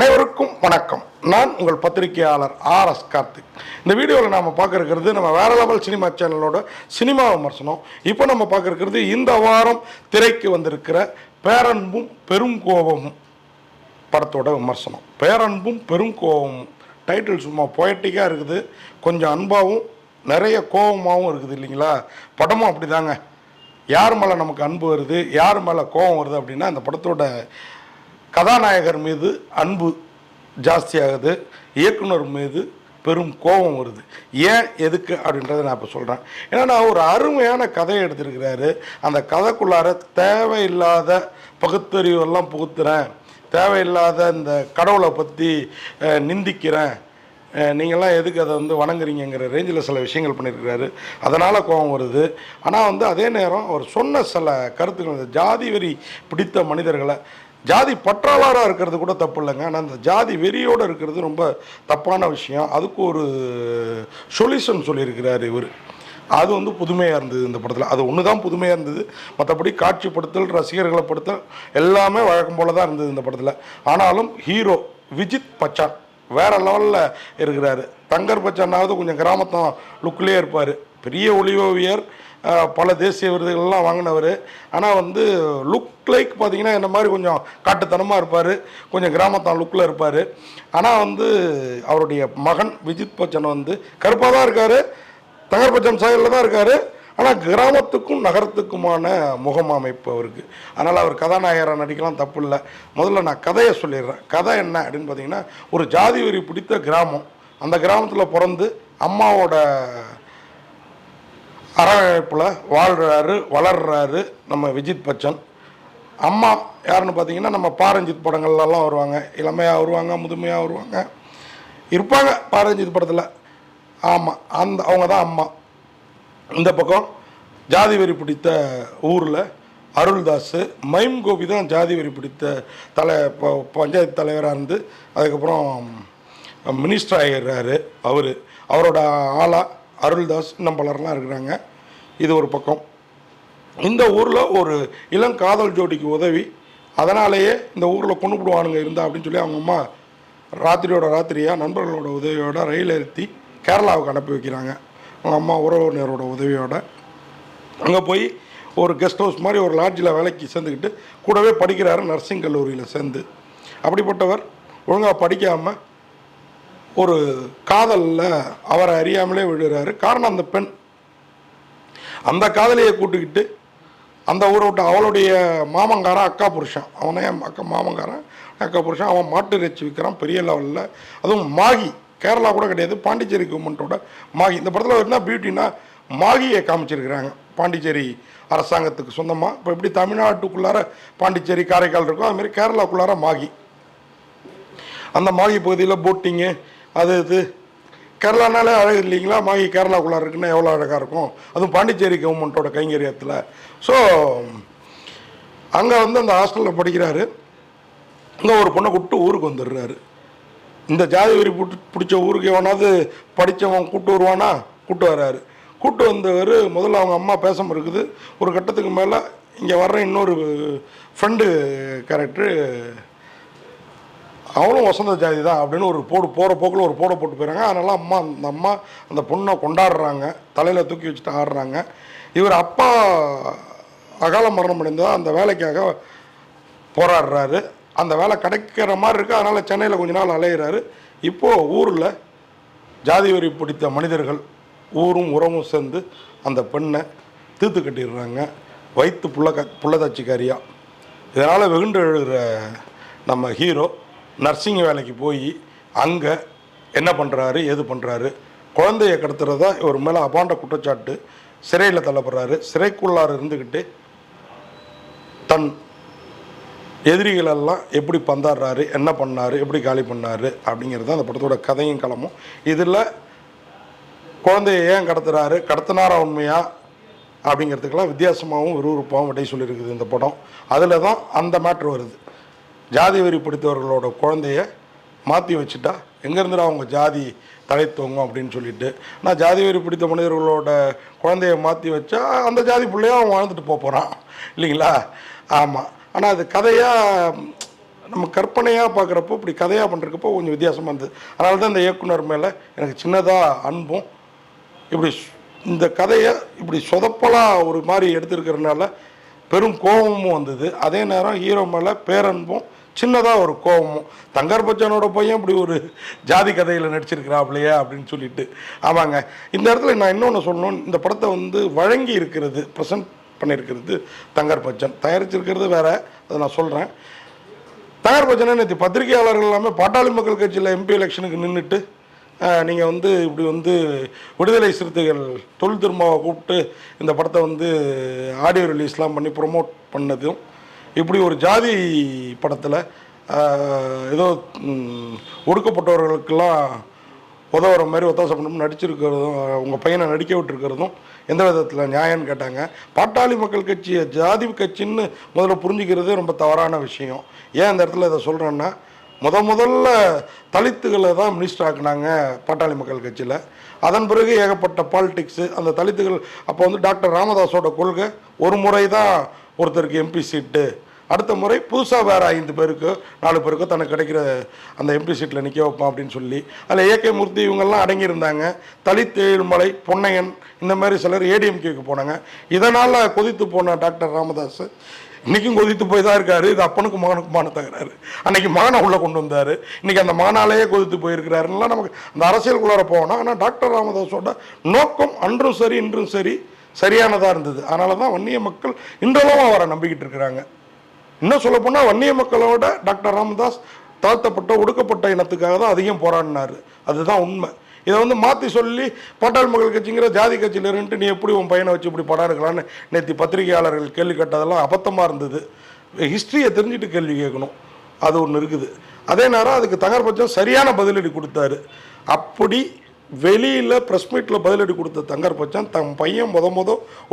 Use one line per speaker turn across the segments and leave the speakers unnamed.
அனைவருக்கும் வணக்கம். நான் உங்கள் பத்திரிகையாளர் ஆர்.எஸ். கார்த்திக். இந்த வீடியோவில் நாம் பார்க்க இருக்கிறது நம்ம வேற லெவல் சினிமா சேனலோட சினிமா விமர்சனம். இப்போ நம்ம பார்க்க இருக்கிறது இந்த வாரம் திரைக்கு வந்திருக்கிற பேரன்பும் பெரும் கோபமும் படத்தோட விமர்சனம். பேரன்பும் பெரும் கோபமும் டைட்டில் சும்மா பொயட்டிக்காக இருக்குது, கொஞ்சம் அன்பாகவும் நிறைய கோபமாகவும் இருக்குது இல்லைங்களா? படமும் அப்படி தாங்க. யார் மேலே நமக்கு அன்பு வருது, யார் மேலே கோபம் வருது அப்படின்னா அந்த படத்தோட கதாநாயகர் மீது அன்பு ஜாஸ்தியாகுது, இயக்குனர் மீது பெரும் கோபம் வருது. ஏன் எதுக்கு அப்படின்றத நான் இப்போ சொல்கிறேன். ஏன்னா நான் ஒரு அருமையான கதையை எடுத்திருக்கிறாரு. அந்த கதைக்குள்ளார தேவையில்லாத பகுத்தறிவெல்லாம் புகுத்துறேன், தேவையில்லாத இந்த கடவுளை பற்றி நிந்திக்கிறேன், நீங்கள்லாம் எதுக்கு அதை வணங்குறீங்கிற ரேஞ்சில் சில விஷயங்கள் பண்ணியிருக்கிறாரு. அதனால் கோபம் வருது. ஆனால் அதே நேரம் அவர் சொன்ன சில கருத்துக்கள், ஜாதி வெறி பிடித்த மனிதர்களை, ஜாதி பற்றாளராக இருக்கிறது கூட தப்பு இல்லைங்க, ஆனால் அந்த ஜாதி வெறியோடு இருக்கிறது ரொம்ப தப்பான விஷயம். அதுக்கு ஒரு சொல்யூஷன் சொல்லியிருக்கிறார் இவர். அது புதுமையாக இருந்தது இந்த படத்தில். அது ஒன்று தான் புதுமையாக இருந்தது. மற்றபடி காட்சிப்படுத்தல், ரசிகர்களை படுத்தல் எல்லாமே வழக்கம் போல தான் இருந்தது இந்த படத்தில். ஆனாலும் ஹீரோ விஜித் பச்சான் வேறு லெவலில் இருக்கிறாரு. தங்கர் பச்சானாவது கொஞ்சம் கிராமத்தான் லுக்லேயே இருப்பார். பெரிய ஒளியோவியர், பல தேசிய விருதுகள்லாம் வாங்கினவர். ஆனால் லுக் லைக் பார்த்திங்கன்னா என்ன மாதிரி கொஞ்சம் காட்டுத்தனமாக இருப்பார், கொஞ்சம் கிராமத்தான் லுக்கில் இருப்பார். ஆனால் அவருடைய மகன் விஜித் பச்சன் கருப்பாக தான் இருக்கார், தங்கர் பச்சன் சாயலில் தான் இருக்கார். ஆனால் கிராமத்துக்கும் நகரத்துக்குமான முகம் அமைப்பு அவருக்கு. அதனால் அவர் கதாநாயகராக நடிக்கலாம், தப்பு இல்லை. முதல்ல நான் கதையை சொல்லிடுறேன். கதை என்ன அப்படின்னு பார்த்தீங்கன்னா, ஒரு ஜாதி வெறி பிடித்த கிராமம். அந்த கிராமத்தில் பிறந்து அம்மாவோட அரவணைப்பில் வாழ்கிறாரு, வளர்கிறாரு நம்ம விஜித் பச்சன். அம்மா யாருன்னு பார்த்தீங்கன்னா, நம்ம பாரஞ்சித் படங்கள்லாம் வருவாங்க, இளமையாக வருவாங்க, முதுமையாக வருவாங்க, இருப்பாங்க பாரஞ்சித் படத்தில். ஆமாம், அவங்க தான் அம்மா. இந்த பக்கம் ஜாதி வெறி பிடித்த ஊரில் அருள்தாஸ், மைம் கோபி தான் ஜாதி வெறி பிடித்த பஞ்சாயத்து தலைவராக இருந்து அதுக்கப்புறம் மினிஸ்டர் ஆகிறாரு. அவரோட ஆளாக அருள்தாஸ் இன்னும் பலர்லாம் இருக்கிறாங்க. இது ஒரு பக்கம். இந்த ஊரில் ஒரு இளங்காதல் ஜோடிக்கு உதவி, அதனாலேயே இந்த ஊரில் கொண்டு விடுவானுங்க இருந்தா அப்படின்னு சொல்லி அவங்க அம்மா ராத்திரியாக நண்பர்களோட உதவியோட ரயில் ஏற்றி கேரளாவுக்கு அனுப்பி வைக்கிறாங்க. அவங்க அம்மா உறவினரோட உதவியோட அங்கே போய் ஒரு கெஸ்ட் ஹவுஸ் மாதிரி ஒரு லாட்ஜில் வேலைக்கு சேர்ந்துக்கிட்டு கூடவே படிக்கிறாரு, நர்சிங் கல்லூரியில் சேர்ந்து. அப்படிப்பட்டவர் ஒழுங்காக படிக்காமல் ஒரு காதலில் அவரை அறியாமலே விழுகிறாரு. காரணம் அந்த பெண். அந்த காதலியை கூட்டுக்கிட்டு அந்த ஊரை விட்டு அவளுடைய மாமங்காரன் அக்கா புருஷன், அவனே மாமங்காரன் அக்கா புருஷன், அவன் மாட்டு இறைச்சி விற்கிறான் பெரிய லெவலில். அதுவும் மாகி, கேரளா கூட கிடையாது, பாண்டிச்சேரி கவர்மெண்ட்டோட மாகி. இந்த படத்தில் என்ன பியூட்டின்னா, மாகியை காமிச்சிருக்கிறாங்க. பாண்டிச்சேரி அரசாங்கத்துக்கு சொந்தமாக. இப்போ எப்படி தமிழ்நாட்டுக்குள்ளார பாண்டிச்சேரி காரைக்கால் இருக்கோ அதுமாரி கேரளாக்குள்ளார மாகி. அந்த மாகி பகுதியில் போட்டிங்கு இது கேரளானாலே அழகு இல்லைங்களா? மாகி கேரளாக்குள்ளார இருக்குன்னா எவ்வளோ அழகாக இருக்கும். அதுவும் பாண்டிச்சேரி கவர்மெண்ட்டோட கைங்கரியத்தில். ஸோ அங்கே அந்த ஹாஸ்டலில் படிக்கிறாரு. இங்கே ஒரு பொண்ணை கூப்பிட்டு ஊருக்கு வந்துடுறாரு. இந்த ஜாதி வெறி பிடிச்ச ஊருக்கு எவனாவது படித்தவன் கூப்பிட்டு வருவானா? கூப்பிட்டு வர்றாரு. கூப்பிட்டு வந்தவர் முதல்ல அவங்க அம்மா பேசாமல் இருக்குது. ஒரு கட்டத்துக்கு மேலே இங்கே வர்ற இன்னொரு ஃப்ரெண்டு கேரக்டரு, அவனும் வசந்த ஜாதி தான் அப்படின்னு ஒரு போகிற போக்கில் ஒரு போட போட்டு போயிடறாங்க. அதனால் அந்த அம்மா அந்த பொண்ணை கொண்டாடுறாங்க, தலையில் தூக்கி வச்சுட்டு ஆடுறாங்க. இவர் அப்பா அகால மரணம் அடைந்தால் அந்த வேலைக்காக போராடுறாரு. அந்த வேலை கிடைக்கிற மாதிரி இருக்குது. அதனால் சென்னையில் கொஞ்ச நாள் அலையிறாரு. இப்போது ஊரில் ஜாதி வெறி பிடித்த மனிதர்கள் ஊரும் உறவும் சேர்ந்து அந்த பெண்ணை தீர்த்து கட்டிடுறாங்க, வைத்து புள்ளதாச்சிக்காரியாக. இதனால் வெகுண்டு எழுகிற நம்ம ஹீரோ நர்சிங் வேலைக்கு போய் அங்கே என்ன பண்ணுறாரு, ஏது பண்ணுறாரு, குழந்தையை கடத்துறதா இவர் மேலே அபாண்ட குற்றச்சாட்டு. சிறையில் தள்ளப்படுறாரு. சிறைக்குள்ளார இருந்துக்கிட்டு தன் எதிரிகளெல்லாம் எப்படி பந்தாடுறாரு, என்ன பண்ணார், எப்படி காலி பண்ணார் அப்படிங்கிறது அந்த படத்தோட கதையும் களமும். இதில் குழந்தைய ஏன் கடத்துறாரு, கடத்தினாரா உண்மையா அப்படிங்கிறதுக்கெல்லாம் வித்தியாசமாகவும் விறுவிறுப்பாகவும் விடை சொல்லியிருக்குது இந்த படம். அதில் தான் அந்த மேட்ரு வருது. ஜாதி வெறி பிடித்தவர்களோட குழந்தைய மாற்றி வச்சுட்டா எங்கேருந்துடா அவங்க ஜாதி தலைத்தோங்க அப்படின்னு சொல்லிட்டு, நான் ஜாதி வெறி பிடித்த மனிதர்களோட குழந்தைய மாற்றி வச்சா அந்த ஜாதி பிள்ளையாக அவன் வாழ்ந்துட்டு போகிறான் இல்லைங்களா? ஆமாம். ஆனால் அது கதையாக நம்ம கற்பனையாக பார்க்குறப்போ இப்படி கதையாக பண்ணுறப்போ கொஞ்சம் வித்தியாசமாக இருந்தது. அதனால தான் இந்த இயக்குனர் மேலே எனக்கு சின்னதாக அன்பும், இப்படி இந்த கதையை இப்படி சொதப்பலாக ஒரு மாதிரி எடுத்துருக்கிறதுனால பெரும் கோபமும் வந்தது. அதே நேரம் ஹீரோ மேலே பேரன்பும் சின்னதாக ஒரு கோபமும். தங்கர் பச்சனோட பையன் இப்படி ஒரு ஜாதி கதையில் நடிச்சிருக்கிறாப்லையே அப்படின்னு சொல்லிட்டு. ஆமாங்க, இந்த இடத்துல நான் இன்னொன்று சொல்லணும். இந்த படத்தை வந்து வழங்கி இருக்கிறது, ப்ரெசென்ட் பண்ணியிருக்கிறது தங்கர் பச்சன், தயாரிச்சிருக்கிறது வேறு, அதை நான் சொல்கிறேன். தங்கர் பச்சனை நேற்று பத்திரிகையாளர்கள் எல்லாமே பாட்டாளி மக்கள் கட்சியில் எம்பி எலெக்ஷனுக்கு நின்றுட்டு நீங்கள் வந்து இப்படி வந்து விடுதலை சிறுத்தைகள் தொல் திருமாவை கூப்பிட்டு இந்த படத்தை வந்து ஆடியோ ரிலீஸ்லாம் பண்ணி ப்ரொமோட் பண்ணதும், இப்படி ஒரு ஜாதி படத்தில் ஏதோ ஒடுக்கப்பட்டவர்களுக்கெல்லாம் உதவுற மாதிரி ஒத்தாசை பண்ணணும் நடிச்சிருக்கிறதும், உங்கள் பையனை நடிக்க விட்டுருக்கிறதும் எந்த விதத்தில் நியாயம்னு கேட்டாங்க. பாட்டாளி மக்கள் கட்சியை ஜாதி கட்சின்னு முதல்ல புரிஞ்சுக்கிறது ரொம்ப தவறான விஷயம். ஏன் இந்த இடத்துல இதை சொல்கிறேன்னா, முதல்ல தலித்துகளை தான் மினிஸ்டர் ஆக்குனாங்க பாட்டாளி மக்கள் கட்சியில். அதன் பிறகு ஏகப்பட்ட பாலிடிக்ஸு. அந்த தலித்துகள் அப்போ வந்து டாக்டர் ராமதாஸோட கொள்கை ஒரு முறை தான் ஒருத்தருக்கு எம்பி சீட்டு, அடுத்த முறை புதுசாக வேறு 5 பேருக்கு 4 பேருக்கோ தனக்கு கிடைக்கிற அந்த எம்பி சீட்டில் நிற்க வைப்பான் அப்படின்னு சொல்லி அதில் ஏகே மூர்த்தி இவங்கெல்லாம் அடங்கியிருந்தாங்க. தலித் ஏழுமலை, பொன்னையன் இந்த மாதிரி சிலர் ஏடிஎம்கேக்கு போனாங்க. இதனால் கொதித்து போன டாக்டர் ராமதாஸ் இன்றைக்கும் கொதித்து போய் தான் இருக்காரு. இது அப்பனுக்கும் மகனுக்குமான தகராறு. அன்றைக்கி மகனை உள்ளே கொண்டு வந்தார், இன்றைக்கி அந்த மகனாலேயே கொதித்து போயிருக்கிறாருலாம் நமக்கு அந்த அரசியலுக்குள்ளார போகணும். ஆனால் டாக்டர் ராமதாஸோட நோக்கம் அன்றும் சரி இன்றும் சரி சரியானதாக இருந்தது. அதனால தான் வன்னிய மக்கள் இன்றளவும் அவரை நம்பிக்கிட்டு இருக்கிறாங்க. இன்னும் சொல்லப்போனால் வன்னிய மக்களோட டாக்டர் ராமதாஸ் தாழ்த்தப்பட்ட ஒடுக்கப்பட்ட இனத்துக்காக தான் அதிகம் போராடினார். அதுதான் உண்மை. இதை வந்து மாற்றி சொல்லி பாட்டாளி மக்கள் கட்சிங்கிற ஜாதி கட்சியில் இருந்துட்டு நீ எப்படி உன் பையனை வச்சு இப்படி படம் எடுக்கலான்னு நேற்று பத்திரிகையாளர்கள் கேள்வி கேட்டதெல்லாம் அபத்தமாக இருந்தது. ஹிஸ்ட்ரியை தெரிஞ்சுட்டு கேள்வி கேட்கணும், அது ஒன்று இருக்குது. அதே நேரம் அதுக்கு தங்கர் பச்சன் சரியான பதிலடி கொடுத்தாரு. அப்படி வெளியில் ப்ரெஸ் மீட்டில் பதிலடி கொடுத்த தங்கர் பச்சன் தன் பையன்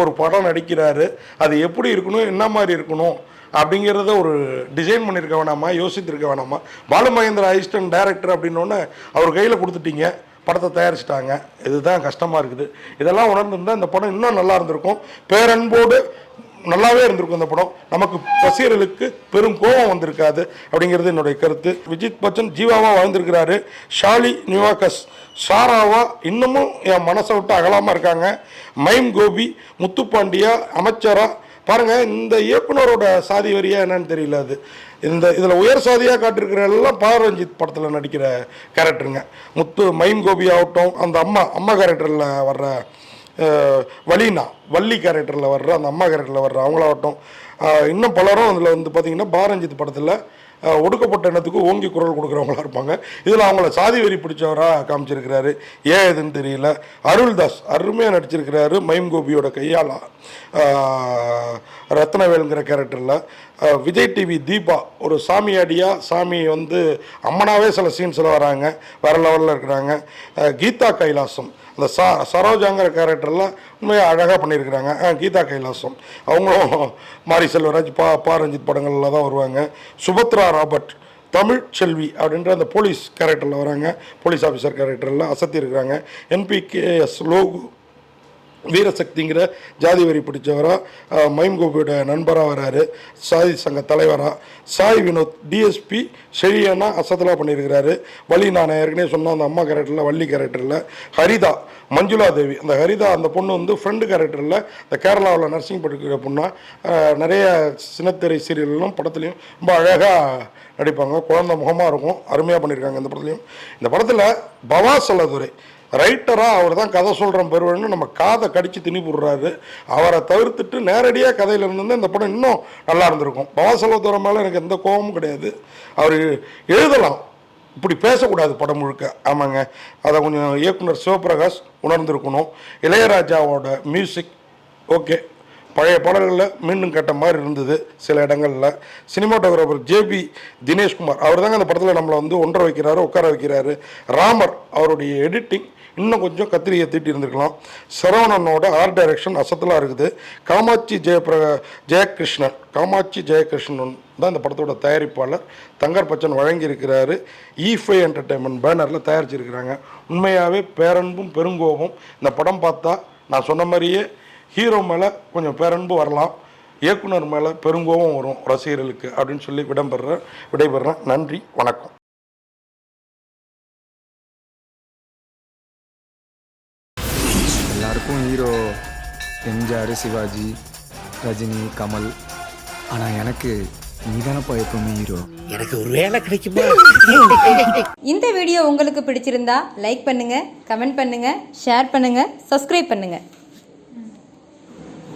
ஒரு படம் நடிக்கிறாரு, அது எப்படி இருக்கணும், என்ன மாதிரி இருக்கணும் அப்படிங்கிறத ஒரு டிசைன் பண்ணியிருக்க வேணாமா, யோசித்திருக்க வேணாமா? பாலு மகேந்திரா அசிஸ்டன்ட் டைரக்டர் அப்படின்னோடனே அவர் கையில் கொடுத்துட்டீங்க, படத்தை தயாரிச்சிட்டாங்க. இதுதான் கஷ்டமாக இருக்குது. இதெல்லாம் உணர்ந்துருந்தால் இந்த படம் இன்னும் நல்லா இருந்திருக்கும், பேரன்போடு நல்லாவே இருந்திருக்கும். இந்த படம் நமக்கு ரசிகர்களுக்கு பெரும் கோபம் வந்திருக்காது அப்படிங்கிறது என்னுடைய கருத்து. விஜித் பச்சன் ஜீவாவாக வாழ்ந்திருக்கிறாரு, ஷாலி நிவாகஸ் சாராவா இன்னமும் என் மனசை விட்டு அகலாமல் இருக்காங்க, மைம் கோபி, முத்துப்பாண்டியா அமைச்சரா பாருங்கள். இந்த இயக்குனரோட சாதி வரியா என்னன்னு தெரியல. அது இதில் உயர் சாதியாக காட்டிருக்கிற எல்லாம் பாரஞ்சித் படத்தில் நடிக்கிற கேரக்டருங்க. மைம் கோபி ஆகட்டும், அந்த அம்மா கேரக்டரில் வர்ற வள்ளி கேரக்டரில் வர்ற அந்த அம்மா கேரக்டரில் வர்ற அவங்களாகட்டும், இன்னும் பலரும் அதில் வந்து பார்த்திங்கன்னா பாரஞ்சித் படத்தில் ஒடுக்கப்பட்ட இனத்துக்கு ஓங்கி குரல் கொடுக்குறவங்களா இருப்பாங்க. இதில் அவங்கள சாதி வெறி பிடிச்சவராக காமிச்சிருக்கிறாரு. ஏன் எதுன்னு தெரியல. அருள்தாஸ் அருமையாக நடிச்சிருக்கிறாரு மைம் கோபியோட கையால். ரத்னவேலுங்கிற கேரக்டரில் விஜய் டிவி தீபா ஒரு சாமியாடியாக, சாமி வந்து அம்மனாவே சில சீன்ஸில் வராங்க, வேறு லெவலில் இருக்கிறாங்க. கீதா கைலாசம் அந்த சரோஜாங்கிற கேரக்டரில் உண்மையாக அழகாக பண்ணியிருக்கிறாங்க. கீதா கைலாசம் அவங்களும் மாரி செல்வராஜ் பாரஞ்சித் படங்களில் தான் வருவாங்க. சுபத்ரா ராபர்ட் தமிழ் செல்வி அப்படின்ற அந்த போலீஸ் கேரக்டரில் வராங்க, போலீஸ் ஆஃபீஸர் கேரக்டரில் அசத்தி இருக்கிறாங்க. என்பிகேஎஸ் லோகு வீரசக்திங்கிற ஜாதி வரி பிடிச்சவராக மைம் கோபியோட நண்பராக வராரு, சாதி சங்க தலைவராக. சாய் வினோத் டிஎஸ்பி செழியனா அசத்தலாக பண்ணியிருக்கிறாரு. நான் ஏற்கனவே சொன்ன அந்த அம்மா கேரக்டரில் வள்ளி கேரக்டரில். ஹரிதா மஞ்சுளா தேவி, அந்த ஹரிதா அந்த பொண்ணு வந்து ஃப்ரெண்டு கேரக்டரில் இந்த கேரளாவில் நர்சிங் படிக்கிற பொண்ணாக நிறைய சின்னத்திரை சீரியல்களும் படத்துலையும் ரொம்ப அழகாக நடிப்பாங்க. குழந்தை முகமாக இருக்கும், அருமையாக பண்ணியிருக்காங்க இந்த படத்துலையும். இந்த படத்தில் பவா செல்லதுரை ரைட்டராக அவர் தான் கதை சொல்கிறேன் பெறுவன்னு நம்ம காதை கடித்து திணி போடுறாரு. அவரை தவிர்த்துட்டு நேரடியாக கதையில் இருந்து இந்த படம் இன்னும் நல்லா இருந்திருக்கும். பவாசலத்துறை மேலே எனக்கு எந்த கோபமும் கிடையாது. அவர் எழுதலாம், இப்படி பேசக்கூடாது படம் முழுக்க. ஆமாங்க, அதை கொஞ்சம் இயக்குனர் சிவபிரகாஷ் உணர்ந்திருக்கணும். இளையராஜாவோட மியூசிக் ஓகே, பழைய பாடல்களில் மீண்டும் கேட்ட மாதிரி இருந்தது சில இடங்களில். சினிமாட்டோகிராஃபர் ஜேபி தினேஷ்குமார் அவர் தாங்க அந்த படத்தில் நம்மளை வந்து ஒன்றரை வைக்கிறாரு, உட்கார வைக்கிறாரு. ராமர் அவருடைய எடிட்டிங் இன்னும் கொஞ்சம் கத்திரியை தீட்டி இருந்திருக்கலாம். சரவணனோட ஆர்ட் டைரக்ஷன் அசத்தலாக இருக்குது. காமாட்சி ஜெயகிருஷ்ணன் தான் இந்த படத்தோட தயாரிப்பாளர். தங்கர் பச்சன் வழங்கியிருக்கிறாரு. E5 என்டர்டெயின்மெண்ட் பேனரில் தயாரிச்சிருக்கிறாங்க. உண்மையாகவே பேரன்பும் பெருங்கோபம். இந்த படம் பார்த்தா நான் சொன்ன மாதிரியே ஹீரோ மேலே கொஞ்சம் பேரன்பு வரலாம். இயக்குனர் மேலே பெருங்கோபம் வரும் ரசிகர்களுக்கு அப்படின்னு சொல்லி விடைபெறேன். நன்றி, வணக்கம்.
எல்லாருக்கும் ஹீரோ எம்ஜிஆர், சிவாஜி, ரஜினி, கமல். ஆனால் எனக்கு நீதானப்பா எப்பவுமே ஹீரோ.
எனக்கு ஒரு வேலை கிடைக்குமா?
இந்த வீடியோ உங்களுக்கு பிடிச்சிருந்தா லைக் பண்ணுங்க, கமெண்ட் பண்ணுங்க, ஷேர் பண்ணுங்க, சப்ஸ்கிரைப் பண்ணுங்க.